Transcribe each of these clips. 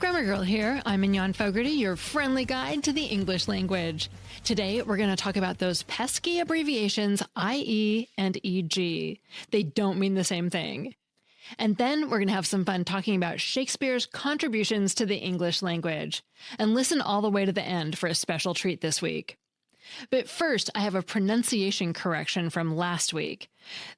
Grammar Girl here. I'm Mignon Fogarty, your friendly guide to the English language. Today, we're going to talk about those pesky abbreviations IE and EG. They don't mean the same thing. And then we're going to have some fun talking about Shakespeare's contributions to the English language. And listen all the way to the end for a special treat this week. But first, I have a pronunciation correction from last week.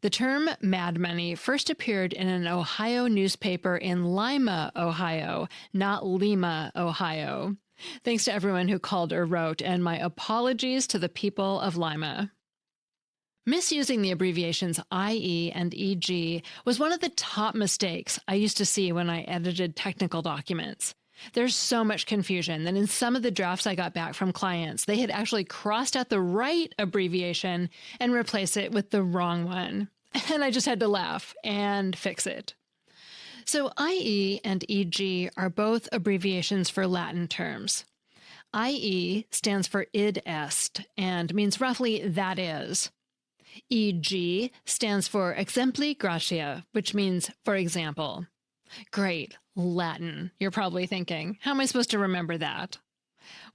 The term Mad Money first appeared in an Ohio newspaper in Lima, Ohio, not Lima, Ohio. Thanks to everyone who called or wrote, and my apologies to the people of Lima. Misusing the abbreviations IE and EG was one of the top mistakes I used to see when I edited technical documents. There's so much confusion that in some of the drafts I got back from clients, they had actually crossed out the right abbreviation and replaced it with the wrong one. And I just had to laugh and fix it. So IE and EG are both abbreviations for Latin terms. IE stands for id est and means roughly that is. EG stands for exempli gratia, which means for example. Great, Latin, you're probably thinking. How am I supposed to remember that?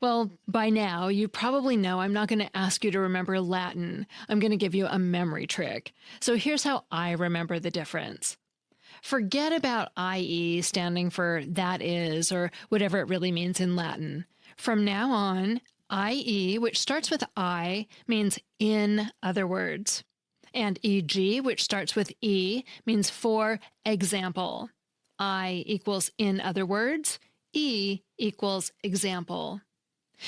Well, by now, you probably know I'm not going to ask you to remember Latin. I'm going to give you a memory trick. So here's how I remember the difference. Forget about IE standing for that is, or whatever it really means in Latin. From now on, IE, which starts with I, means in other words. And EG, which starts with E, means for example. I equals in other words, E equals example.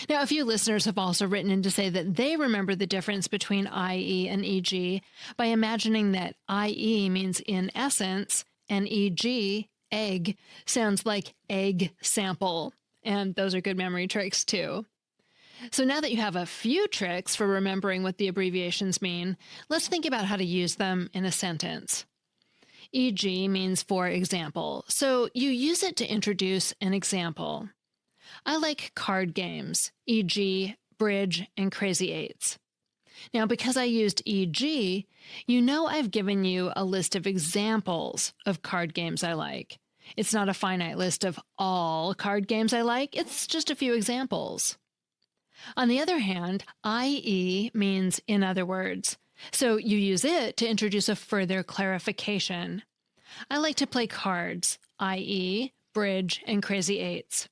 Now, a few listeners have also written in to say that they remember the difference between IE and EG by imagining that IE means in essence and EG, egg, sounds like egg sample. And those are good memory tricks too. So now that you have a few tricks for remembering what the abbreviations mean, let's think about how to use them in a sentence. EG means for example, so you use it to introduce an example. I like card games, e.g. bridge and crazy eights. Now, because I used EG, you know I've given you a list of examples of card games I like. It's not a finite list of all card games I like, it's just a few examples. On the other hand, IE means in other words. So you use it to introduce a further clarification. I like to play cards, i.e., bridge and crazy eights.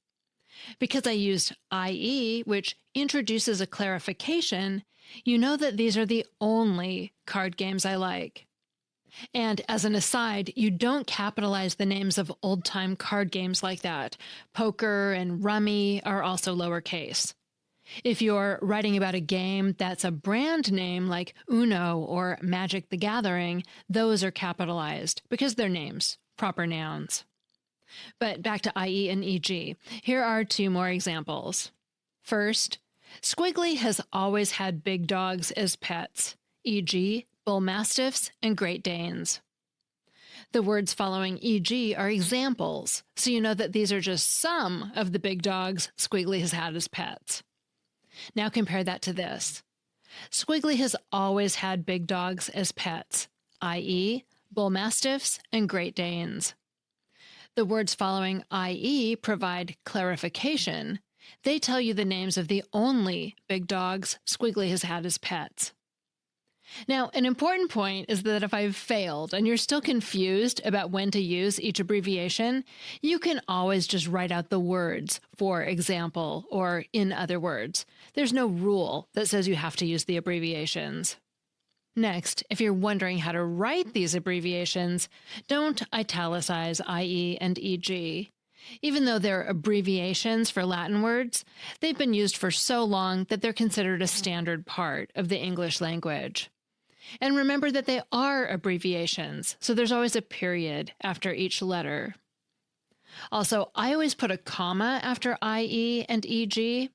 Because I used IE, which introduces a clarification, you know that these are the only card games I like. And as an aside, you don't capitalize the names of old-time card games like that. Poker and rummy are also lowercase. If you're writing about a game that's a brand name like Uno or Magic the Gathering, those are capitalized because they're names, proper nouns. But back to IE and EG. Here are two more examples. First, Squiggly has always had big dogs as pets, e.g. bull mastiffs and Great Danes. The words following EG are examples, so you know that these are just some of the big dogs Squiggly has had as pets. Now compare that to this. Squiggly has always had big dogs as pets, i.e. bull mastiffs and Great Danes. The words following IE provide clarification. They tell you the names of the only big dogs Squiggly has had as pets. Now, an important point is that if I've failed and you're still confused about when to use each abbreviation, you can always just write out the words, for example, or in other words. There's no rule that says you have to use the abbreviations. Next, if you're wondering how to write these abbreviations, don't italicize IE and EG. Even though they're abbreviations for Latin words, they've been used for so long that they're considered a standard part of the English language. And remember that they are abbreviations, so there's always a period after each letter. Also, I always put a comma after IE and EG.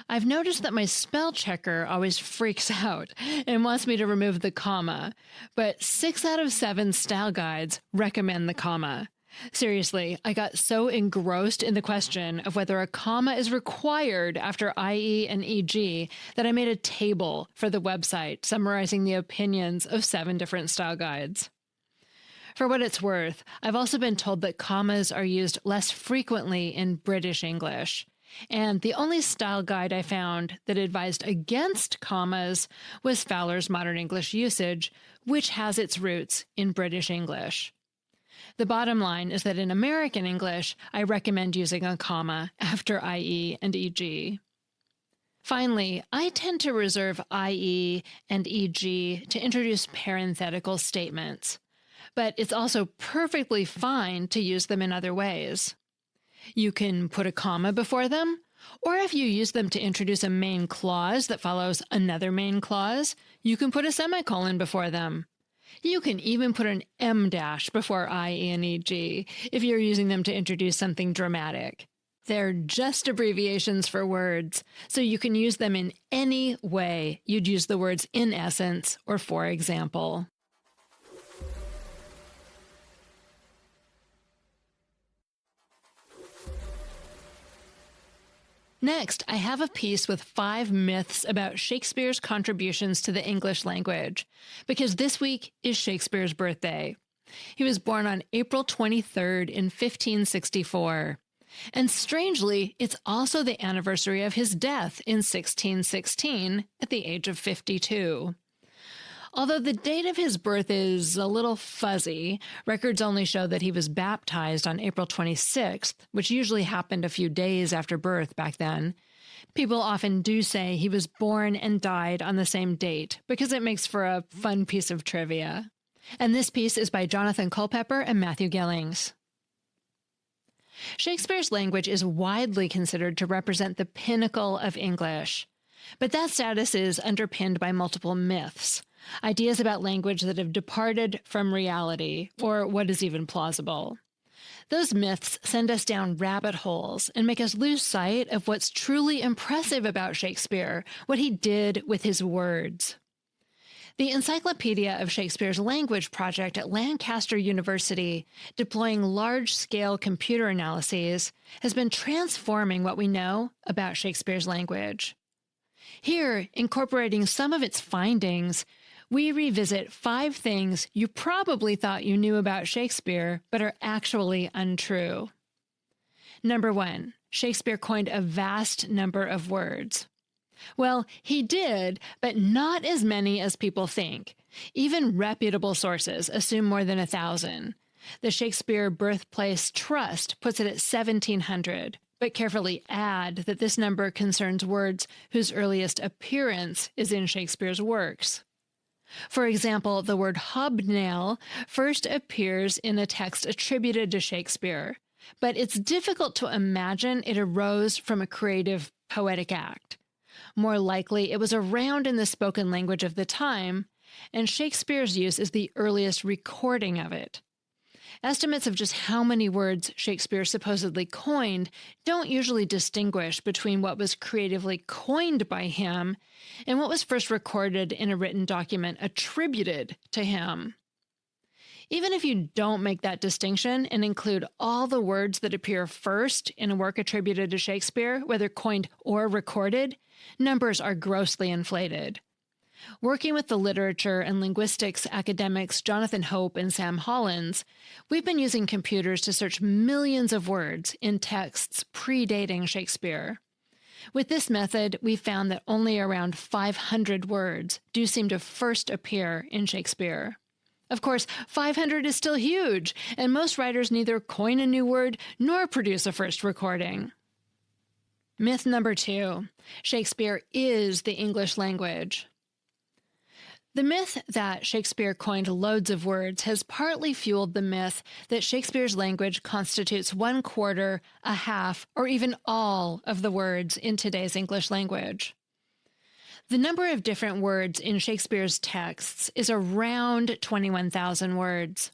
I've noticed that my spell checker always freaks out and wants me to remove the comma, but 6 out of 7 style guides recommend the comma. Seriously, I got so engrossed in the question of whether a comma is required after IE and EG that I made a table for the website summarizing the opinions of 7 different style guides. For what it's worth, I've also been told that commas are used less frequently in British English. And the only style guide I found that advised against commas was Fowler's Modern English Usage, which has its roots in British English. The bottom line is that in American English, I recommend using a comma after IE and EG. Finally, I tend to reserve IE and EG to introduce parenthetical statements, but it's also perfectly fine to use them in other ways. You can put a comma before them, or if you use them to introduce a main clause that follows another main clause, you can put a semicolon before them. You can even put an em dash before IE and EG if you're using them to introduce something dramatic. They're just abbreviations for words, so you can use them in any way you'd use the words in essence or for example. Next, I have a piece with 5 myths about Shakespeare's contributions to the English language, because this week is Shakespeare's birthday. He was born on April 23rd in 1564. And strangely, it's also the anniversary of his death in 1616 at the age of 52. Although the date of his birth is a little fuzzy, records only show that he was baptized on April 26th, which usually happened a few days after birth back then. People often do say he was born and died on the same date because it makes for a fun piece of trivia. And this piece is by Jonathan Culpepper and Matthew Gillings. Shakespeare's language is widely considered to represent the pinnacle of English, but that status is underpinned by multiple myths. Ideas about language that have departed from reality, or what is even plausible. Those myths send us down rabbit holes and make us lose sight of what's truly impressive about Shakespeare, what he did with his words. The Encyclopedia of Shakespeare's Language project at Lancaster University, deploying large-scale computer analyses, has been transforming what we know about Shakespeare's language. Here, incorporating some of its findings, we revisit 5 things you probably thought you knew about Shakespeare, but are actually untrue. Number 1, Shakespeare coined a vast number of words. Well, he did, but not as many as people think. Even reputable sources assume more than 1,000. The Shakespeare Birthplace Trust puts it at 1,700, but carefully add that this number concerns words whose earliest appearance is in Shakespeare's works. For example, the word hobnail first appears in a text attributed to Shakespeare, but it's difficult to imagine it arose from a creative, poetic act. More likely, it was around in the spoken language of the time, and Shakespeare's use is the earliest recording of it. Estimates of just how many words Shakespeare supposedly coined don't usually distinguish between what was creatively coined by him and what was first recorded in a written document attributed to him. Even if you don't make that distinction and include all the words that appear first in a work attributed to Shakespeare, whether coined or recorded, numbers are grossly inflated. Working with the literature and linguistics academics Jonathan Hope and Sam Hollins, we've been using computers to search millions of words in texts predating Shakespeare. With this method, we found that only around 500 words do seem to first appear in Shakespeare. Of course, 500 is still huge, and most writers neither coin a new word nor produce a first recording. Myth number 2, Shakespeare is the English language. The myth that Shakespeare coined loads of words has partly fueled the myth that Shakespeare's language constitutes 1/4, a half, or even all of the words in today's English language. The number of different words in Shakespeare's texts is around 21,000 words.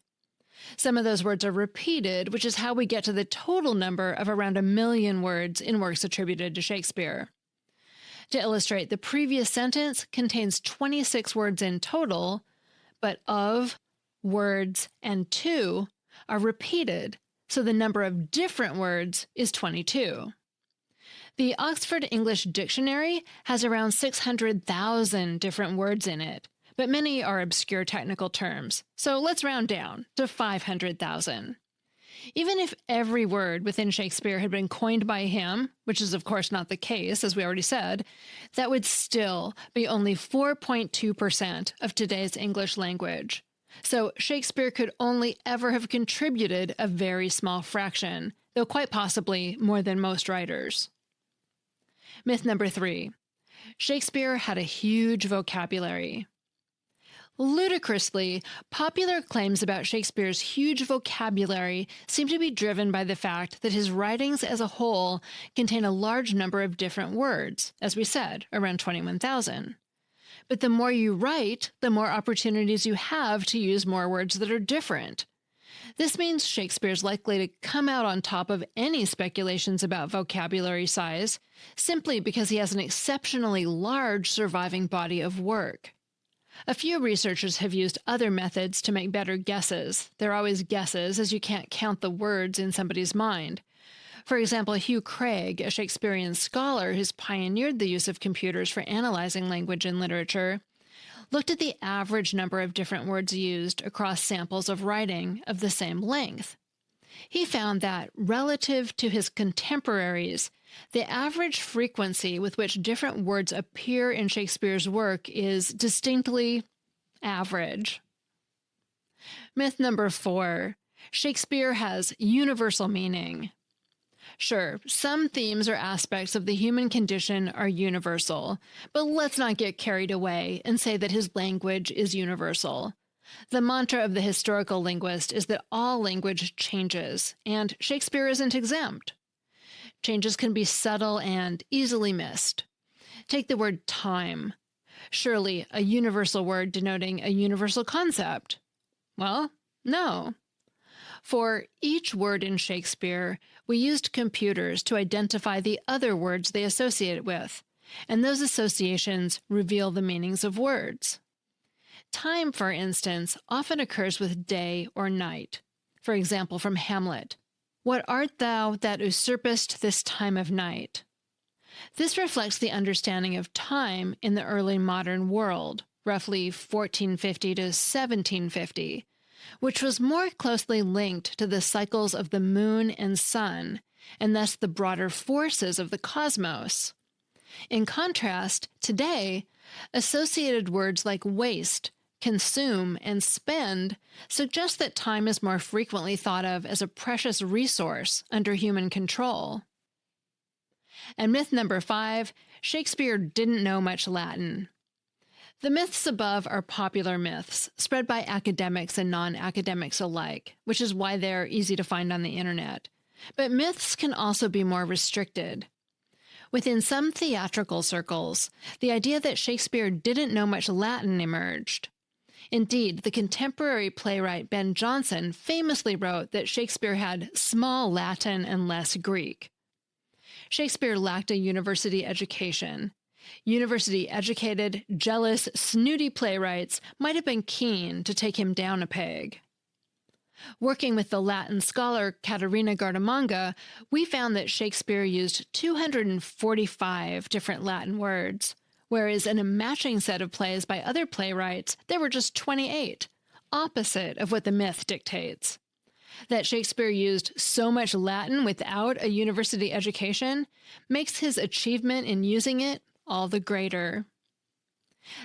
Some of those words are repeated, which is how we get to the total number of around 1 million words in works attributed to Shakespeare. To illustrate, the previous sentence contains 26 words in total, but of, words, and to are repeated, so the number of different words is 22. The Oxford English Dictionary has around 600,000 different words in it, but many are obscure technical terms, so let's round down to 500,000. Even if every word within Shakespeare had been coined by him, which is of course not the case, as we already said, that would still be only 4.2% of today's English language. So Shakespeare could only ever have contributed a very small fraction, though quite possibly more than most writers. Myth number 3. Shakespeare had a huge vocabulary. Ludicrously, popular claims about Shakespeare's huge vocabulary seem to be driven by the fact that his writings as a whole contain a large number of different words, as we said, around 21,000. But the more you write, the more opportunities you have to use more words that are different. This means Shakespeare's likely to come out on top of any speculations about vocabulary size, simply because he has an exceptionally large surviving body of work. A few researchers have used other methods to make better guesses. They're always guesses, as you can't count the words in somebody's mind. For example, Hugh Craig, a Shakespearean scholar who's pioneered the use of computers for analyzing language and literature, looked at the average number of different words used across samples of writing of the same length. He found that, relative to his contemporaries, the average frequency with which different words appear in Shakespeare's work is distinctly average. Myth number 4. Shakespeare has universal meaning. Sure, some themes or aspects of the human condition are universal, but let's not get carried away and say that his language is universal. The mantra of the historical linguist is that all language changes, and Shakespeare isn't exempt. Changes can be subtle and easily missed. Take the word time. Surely a universal word denoting a universal concept? Well, no. For each word in Shakespeare, we used computers to identify the other words they associate it with, and those associations reveal the meanings of words. Time, for instance, often occurs with day or night. For example, from Hamlet, "What art thou that usurpest this time of night?" This reflects the understanding of time in the early modern world, roughly 1450 to 1750, which was more closely linked to the cycles of the moon and sun, and thus the broader forces of the cosmos. In contrast, today, associated words like waste, consume, and spend suggest that time is more frequently thought of as a precious resource under human control. And myth number 5, Shakespeare didn't know much Latin. The myths above are popular myths, spread by academics and non-academics alike, which is why they're easy to find on the internet. But myths can also be more restricted. Within some theatrical circles, the idea that Shakespeare didn't know much Latin emerged. Indeed, the contemporary playwright Ben Jonson famously wrote that Shakespeare had small Latin and less Greek. Shakespeare lacked a university education. University-educated, jealous, snooty playwrights might have been keen to take him down a peg. Working with the Latin scholar Caterina Gardamanga, we found that Shakespeare used 245 different Latin words, whereas in a matching set of plays by other playwrights, there were just 28, opposite of what the myth dictates. That Shakespeare used so much Latin without a university education makes his achievement in using it all the greater.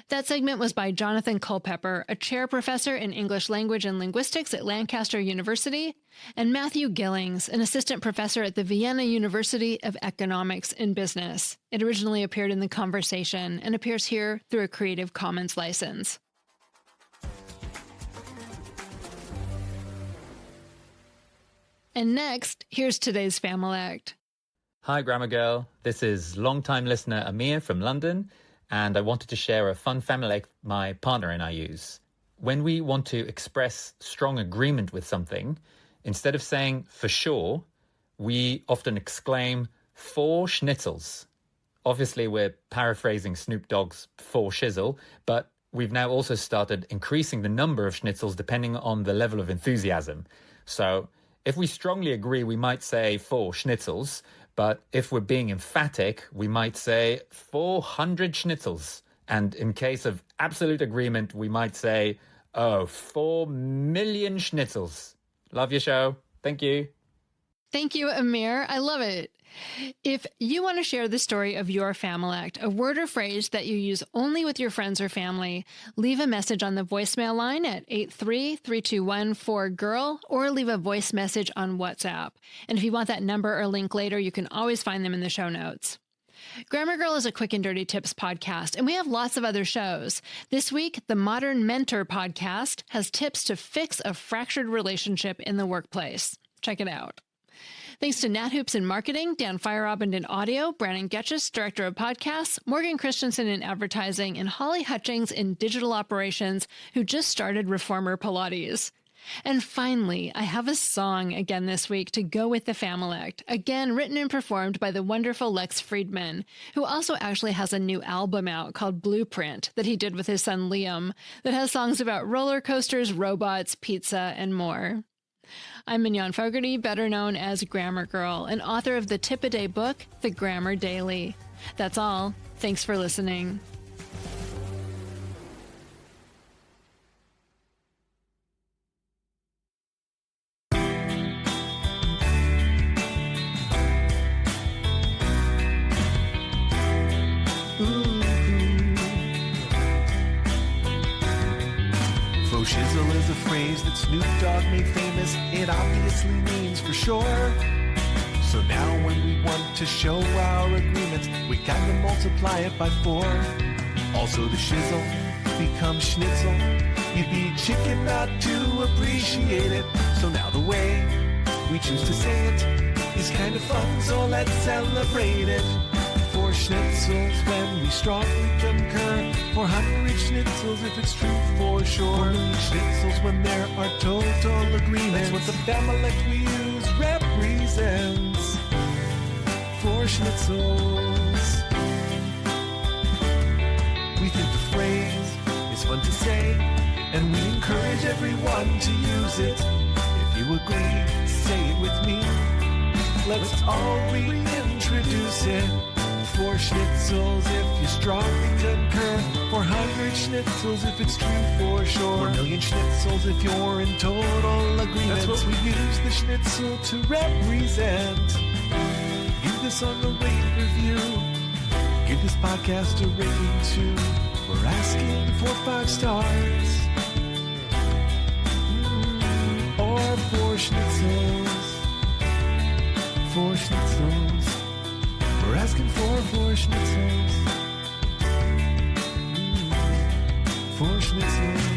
That segment was by Jonathan Culpepper, a chair professor in English Language and Linguistics at Lancaster University, and Matthew Gillings, an assistant professor at the Vienna University of Economics and Business. It originally appeared in The Conversation and appears here through a Creative Commons license. And next, here's today's Familect. Hi, Grammar Girl. This is long-time listener Amir from London, and I wanted to share a fun Familect my partner and I use. When we want to express strong agreement with something, instead of saying for sure, we often exclaim for schnitzels. Obviously, we're paraphrasing Snoop Dogg's for shizzle, but we've now also started increasing the number of schnitzels depending on the level of enthusiasm. So if we strongly agree, we might say for schnitzels, but if we're being emphatic, we might say 400 schnitzels. And in case of absolute agreement, we might say, 4 million schnitzels. Love your show. Thank you. Thank you, Amir. I love it. If you want to share the story of your Familect, a word or phrase that you use only with your friends or family, leave a message on the voicemail line at 833-214-GIRL or leave a voice message on WhatsApp. And if you want that number or link later, you can always find them in the show notes. Grammar Girl is a quick and dirty tips podcast, and we have lots of other shows. This week, the Modern Mentor podcast has tips to fix a fractured relationship in the workplace. Check it out. Thanks to Nat Hoops in marketing, Dan Feierabend in audio, Brannan Goetschius, director of podcasts, Morgan Christianson in advertising, and Holly Hutchings in digital operations, who just started Reformer Pilates. And finally, I have a song again this week to go with the Familect, again written and performed by the wonderful Lex Friedman, who also actually has a new album out called Blueprint that he did with his son Liam that has songs about roller coasters, robots, pizza, and more. I'm Mignon Fogarty, better known as Grammar Girl, and author of the tip-a-day book, The Grammar Daily. That's all. Thanks for listening. Shizzle is a phrase that Snoop Dogg made famous. It obviously means for sure. So now when we want to show our agreement, we kinda multiply it by 4. Also the shizzle becomes schnitzel. You'd be chicken not to appreciate it. So now the way we choose to say it is kind of fun, so let's celebrate it. 4 schnitzels when we strongly concur. 400 schnitzels if it's true for sure. 4 million schnitzels when there are total agreements. That's what the Familect we use represents. 4 schnitzels. We think the phrase is fun to say, and we encourage everyone to use it. If you agree, say it with me. Let's all reintroduce it. 4 schnitzels if you strongly concur. 400 schnitzels if it's true for sure. 4 million schnitzels if you're in total agreement. That's what we use the schnitzel to represent. Give this on the rate review. Give this podcast a rating too. We're asking for 5 stars. Or 4 schnitzels. 4 schnitzels. We're asking for 4 schnitzels. 4 schnitzels.